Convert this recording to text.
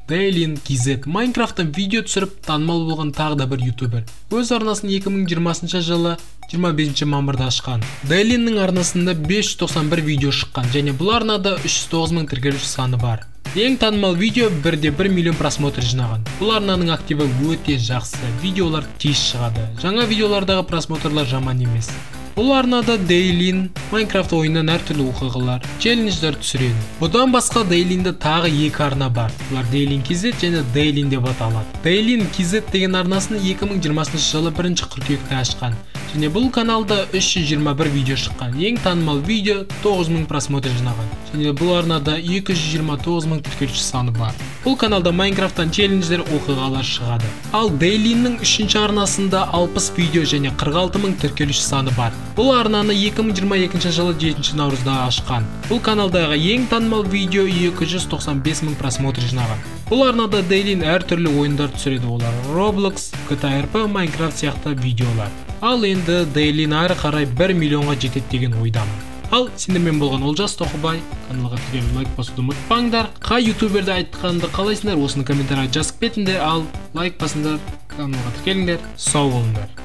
Daylin KZ Майнкрафттан видео түсіріп танымал болған тағы да бір ютубер. Өз арнасын 2020 жылы 25 мамырда ашқан. Daylиннің арнасында 591 видео шыққан және бұл арнада 309 мың тіркелуші саны бар. Ең танымал видео 1,1 миллион просмотр жинаған. Бұл арнаның активі өте жақсы, видеолар тез шығады. Жаңа видеолардағы просмотрлар жаман емес. Бұл арнада Daylin Майнкрафт ойыннан әртүрлі оқиғалар, челлендждер түсіреді. Бұдан басқа Daylинде тағы екі арна бар. Бұлар Daylin KZ және Daylin деп аталады. Daylin KZ деген арнасын 2020 жылы 1 қыркүйекте ашқан. Және бұл каналда 321 видео шыққан. Ең танымал видео 9000 просмотр жинаған. Және бұл арнада 229 мың тіркелуші саны бар. Бұл каналда Майнкрафттан челлендждер оқиғалар шығады. Ал Daylиннің 3-ші арнасында 60 видео және 46 мың тіркелуші саны бар. Бұл арнаны 2022 жылы 7 наурызда ашқан. Бұл каналдағы ең танымал видео 295 мың просмотр жинаған. Бұл арнада Daylin әртүрлі ойындар түсіреді, олар Roblox, GTA RP, Minecraft сияқты видеолар. Ал енді Daylin ары қарай 1 миллионға жетеді деген ойдамын. Ал сендермен болған Олжас Тоқыбай. Каналға тіркеліп лайк басуды ұмытпаңдар. Қай ютуберді айтқанды қалайсыңдар, осыны комментарийға жазып кетіңдер. Ал лайк басыңдар, каналға тіркеліңдер. Сау болыңдар.